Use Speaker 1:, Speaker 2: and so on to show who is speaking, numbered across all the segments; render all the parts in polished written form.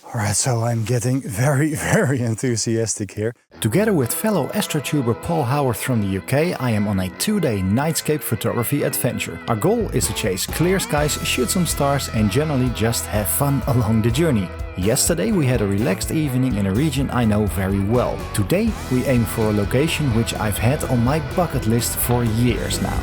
Speaker 1: Alright, so I'm getting very enthusiastic here. Together with fellow astrotuber Paul Haworth from the UK, I am on a 2-day Nightscape photography adventure. Our goal is to chase clear skies, shoot some stars and generally just have fun along the journey. Yesterday we had a relaxed evening in a region I know very well. Today we aim for a location which I've had on my bucket list for years now.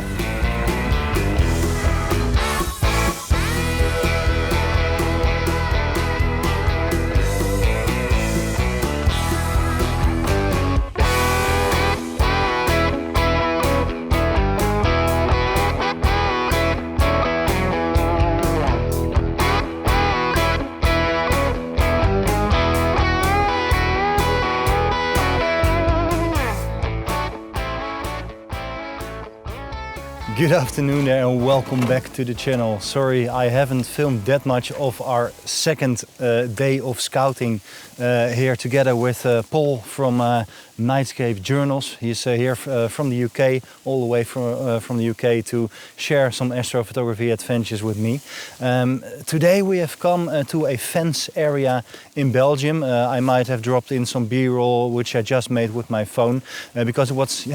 Speaker 1: Good afternoon there and welcome back to the channel. Sorry, I haven't filmed that much of our second day of scouting here together with Paul from Nightscape Journals. He's here from the UK, all the way from the UK to share some astrophotography adventures with me. Today we have come to a fence area in Belgium. I might have dropped in some B-roll which I just made with my phone because it was,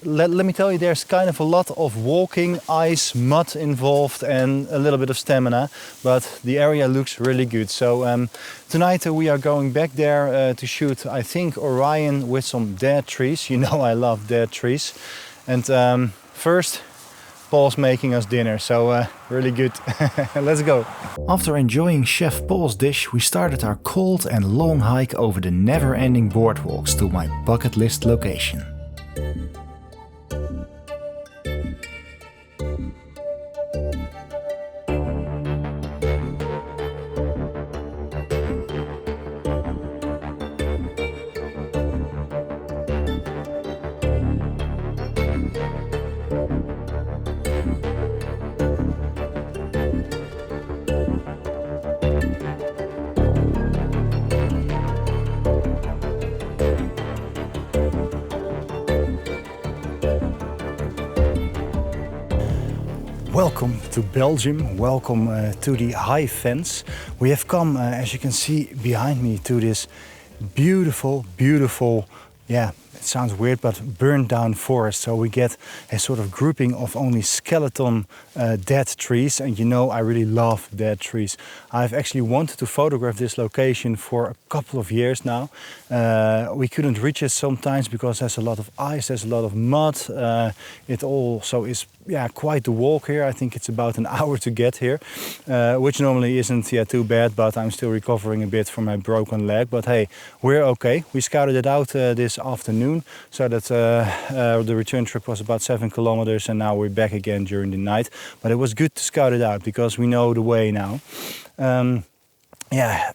Speaker 1: let me tell you, there's kind of a lot of walking, ice, mud involved and a little bit of stamina, but the area looks really good. So tonight we are going back there to shoot, I think, Orion with some dead trees. You know I love dead trees. And first, Paul's making us dinner, so really good. Let's go. After enjoying Chef Paul's dish, we started our cold and long hike over the never-ending boardwalks to my bucket list location. Welcome to Belgium, welcome to the high fence. We have come, as you can see behind me, to this beautiful, it sounds weird, but burned down forest. So we get a sort of grouping of only skeleton dead trees. And you know, I really love dead trees. I've actually wanted to photograph this location for a couple of years now. We couldn't reach it sometimes because there's a lot of ice, there's a lot of mud. It also is quite the walk here. I think it's about an hour to get here, which normally isn't too bad, but I'm still recovering a bit from my broken leg. But hey, we're okay. We scouted it out this afternoon, so that the return trip was about 7 kilometers and now we're back again during the night. But it was good to scout it out because we know the way now.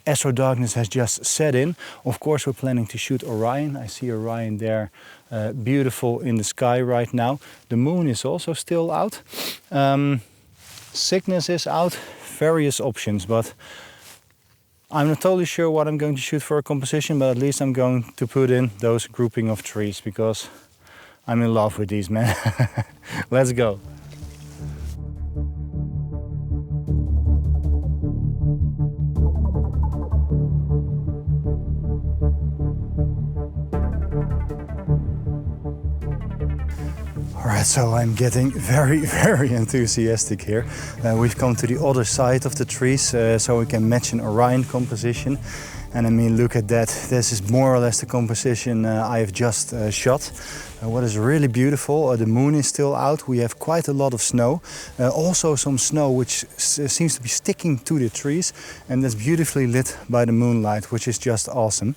Speaker 1: Astro darkness has just set in. Of course, we're planning to shoot Orion. I see Orion there, beautiful in the sky right now. The moon is also still out. Cygnus is out, various options, but I'm not totally sure what I'm going to shoot for a composition, but at least I'm going to put in those grouping of trees because I'm in love with these, man. Let's go. Alright, so I'm getting very enthusiastic here. We've come to the other side of the trees so we can match an Orion composition. And I mean, look at that. This is more or less the composition I have just shot. What is really beautiful, the moon is still out. We have quite a lot of snow. Also some snow which seems to be sticking to the trees. And that's beautifully lit by the moonlight, which is just awesome.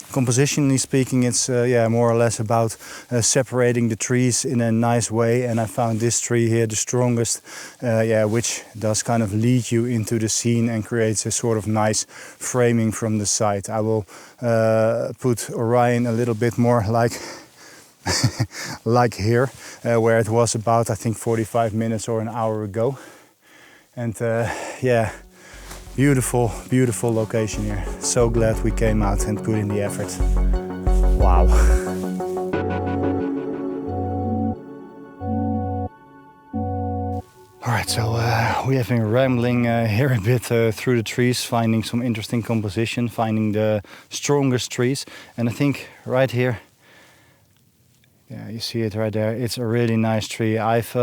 Speaker 1: Compositionally speaking, it's more or less about separating the trees in a nice way, and I found this tree here the strongest, which does kind of lead you into the scene and creates a sort of nice framing from the side. I will put Orion a little bit more like like here, where it was about, I think, 45 minutes or an hour ago. And beautiful location here. So glad we came out and put in the effort. Wow. All right, Alright, so we have been rambling here a bit through the trees, finding some interesting composition, finding the strongest trees. And I think right here, yeah, you see it right there, it's a really nice tree. I've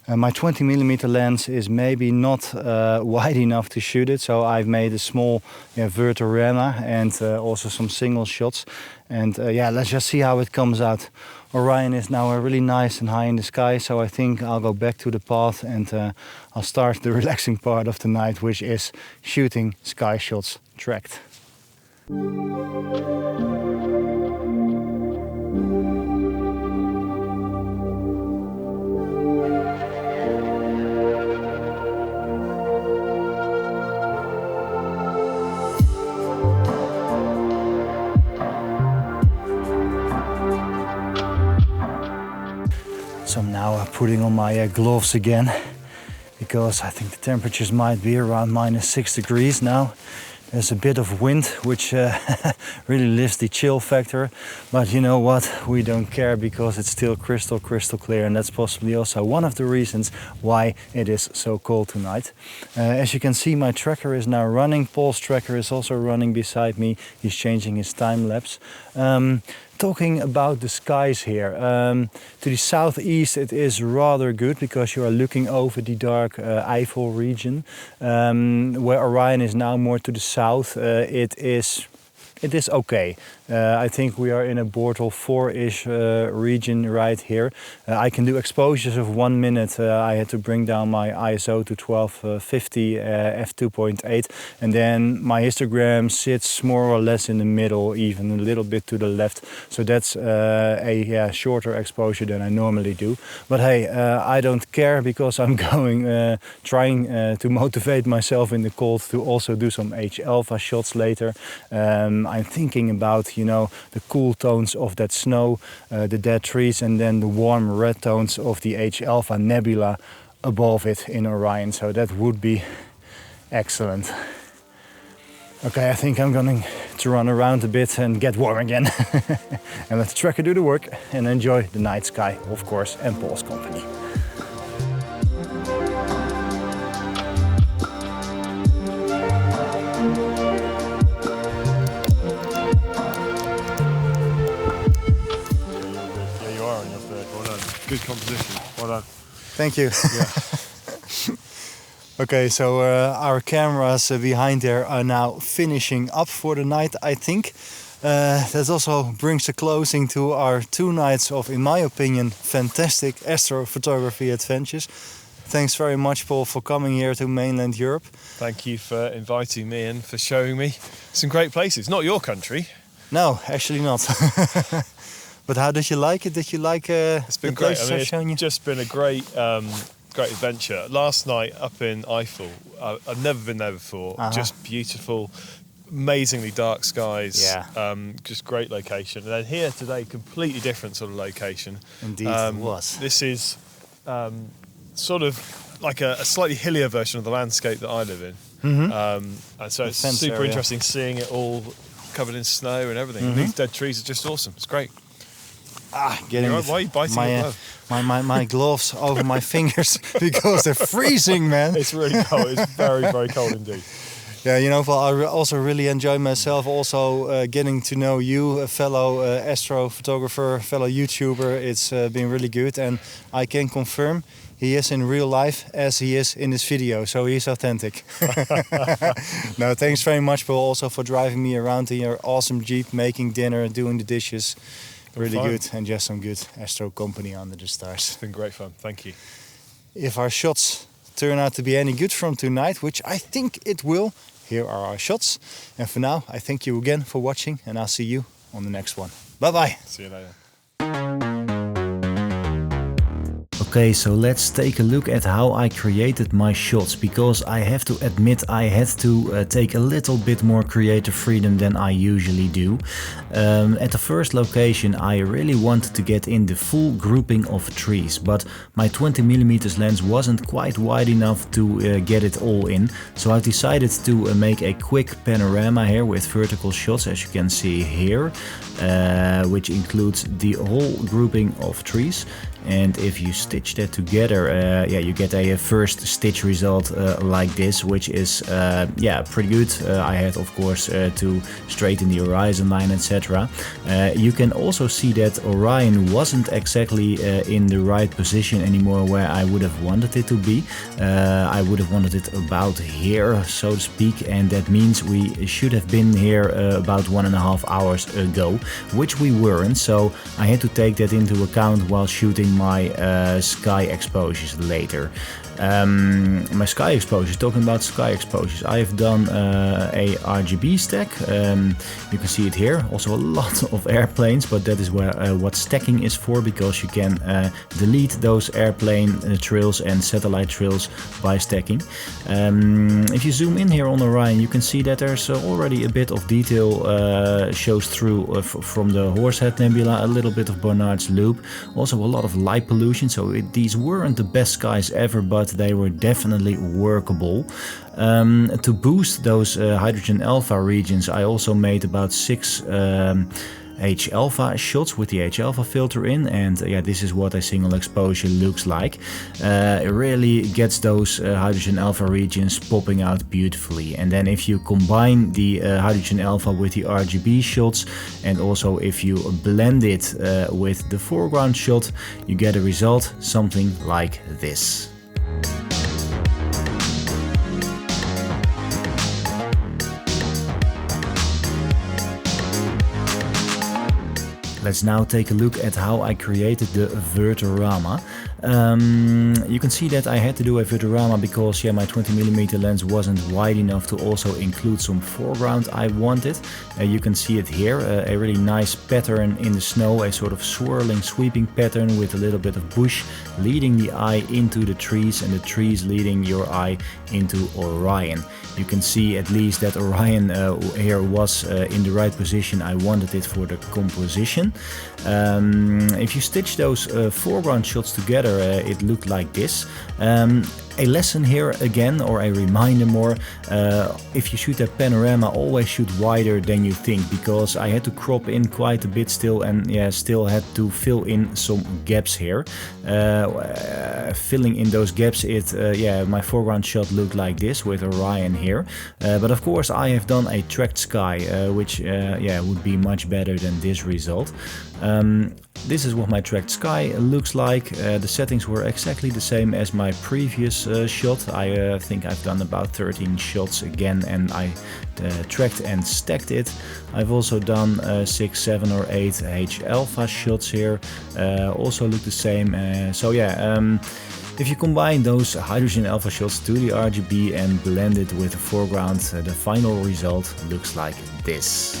Speaker 1: my 20mm lens is maybe not wide enough to shoot it, so I've made a small vertorama and also some single shots. And yeah, let's just see how it comes out. Orion is now really nice and high in the sky, so I think I'll go back to the path and I'll start the relaxing part of the night, which is shooting sky shots tracked. So I'm now putting on my gloves again, because I think the temperatures might be around -6 degrees now. There's a bit of wind, which really lifts the chill factor. But you know what? We don't care, because it's still crystal clear. And that's possibly also one of the reasons why it is so cold tonight. As you can see, my tracker is now running. Paul's tracker is also running beside me. He's changing his time lapse. Talking about the skies here, to the southeast it is rather good, because you are looking over the dark Eifel region. Where Orion is now more to the south, it is okay. I think we are in a Bortle 4-ish region right here. I can do exposures of 1 minute. I had to bring down my ISO to 1250 f2.8, and then my histogram sits more or less in the middle, even a little bit to the left. So that's a shorter exposure than I normally do. But hey, I don't care, because I'm going trying to motivate myself in the cold to also do some H-alpha shots later. I'm thinking about, you know, the cool tones of that snow, the dead trees, and then the warm red tones of the H-alpha nebula above it in Orion. So that would be excellent. Okay, I think I'm going to run around a bit and get warm again. And let the tracker do the work and enjoy the night sky, of course, and Paul's company.
Speaker 2: Good composition. Well done.
Speaker 1: Thank you.
Speaker 2: Yeah.
Speaker 1: Okay, so our cameras behind there are now finishing up for the night, I think. That also brings a closing to our 2 nights of, in my opinion, fantastic astrophotography adventures. Thanks very much, Paul, for coming here to mainland Europe.
Speaker 2: Thank you for inviting me and for showing me some great places. Not your country.
Speaker 1: No, actually not. But how did you like it? Did you like
Speaker 2: it's been
Speaker 1: the
Speaker 2: great.
Speaker 1: places
Speaker 2: I mean,
Speaker 1: I've shown you?
Speaker 2: It's just been a great adventure. Last night up in Eifel, I've never been there before. Just beautiful, amazingly dark skies.
Speaker 1: Yeah.
Speaker 2: Just great location. And then here today, completely different sort of location.
Speaker 1: Indeed, it was.
Speaker 2: This is sort of like a slightly hillier version of the landscape that I live in. And so it's super interesting seeing it all covered in snow and everything. And these dead trees are just awesome. It's great.
Speaker 1: Getting
Speaker 2: why are you biting your glove?
Speaker 1: my gloves over my fingers, because they're freezing, man.
Speaker 2: It's really cold. It's very, very cold indeed.
Speaker 1: Yeah, you know, well, I also really enjoy myself also getting to know you, a fellow astrophotographer, fellow YouTuber. It's been really good, and I can confirm he is in real life as he is in this video, so he's authentic. No, thanks very much, Paul, also for driving me around in your awesome Jeep, making dinner, doing the dishes. Really good, and just some good astro company under the stars.
Speaker 2: It's been great fun, thank you.
Speaker 1: If our shots turn out to be any good from tonight, which I think it will, here are our shots. And for now, I thank you again for watching, and I'll see you on the next one. Bye bye.
Speaker 2: See you later.
Speaker 3: Okay, so let's take a look at how I created my shots, because I have to admit I had to take a little bit more creative freedom than I usually do. At the first location I really wanted to get in the full grouping of trees, but my 20mm lens wasn't quite wide enough to get it all in, so I decided to make a quick panorama here with vertical shots, as you can see here, which includes the whole grouping of trees. And if you stitch that together, yeah, you get a first stitch result like this, which is yeah, pretty good. I had, of course, to straighten the horizon line, etc. You can also see that Orion wasn't exactly in the right position anymore where I would have wanted it to be. I would have wanted it about here, so to speak, and that means we should have been here about 1.5 hours ago, which we weren't, so I had to take that into account while shooting my sky exposures later. My sky exposures, talking about sky exposures, I have done a RGB stack. You can see it here, also a lot of airplanes, but that is where what stacking is for, because you can delete those airplane trails and satellite trails by stacking. If you zoom in here on Orion, you can see that there's already a bit of detail shows through from the Horsehead Nebula, a little bit of Barnard's Loop, also a lot of light pollution, so these weren't the best skies ever, but they were definitely workable. To boost those hydrogen alpha regions, I also made about 6 H-alpha shots with the H-alpha filter in, and yeah, this is what a single exposure looks like. It really gets those hydrogen alpha regions popping out beautifully. And then if you combine the hydrogen alpha with the RGB shots, and also if you blend it with the foreground shot, you get a result something like this. Let's now take a look at how I created the Vertorama. You can see that I had to do a Vertorama because, yeah, my 20mm lens wasn't wide enough to also include some foreground I wanted. You can see it here, a really nice pattern in the snow, a sort of swirling, sweeping pattern with a little bit of bush leading the eye into the trees and the trees leading your eye into Orion. You can see at least that Orion here was in the right position I wanted it for the composition. If you stitch those foreground shots together, it looked like this. A lesson here again, or a reminder more, if you shoot that panorama, always shoot wider than you think, because I had to crop in quite a bit still, and yeah, still had to fill in some gaps here. Filling in those gaps, yeah, my foreground shot looked like this with Orion here. But of course I have done a tracked sky, which yeah, would be much better than this result. This is what my tracked sky looks like. The settings were exactly the same as my previous shot. I think I've done about 13 shots again, and I tracked and stacked it. I've also done 6, 7 or 8 H-alpha shots here, also look the same. So yeah, if you combine those hydrogen alpha shots to the RGB and blend it with the foreground, the final result looks like this.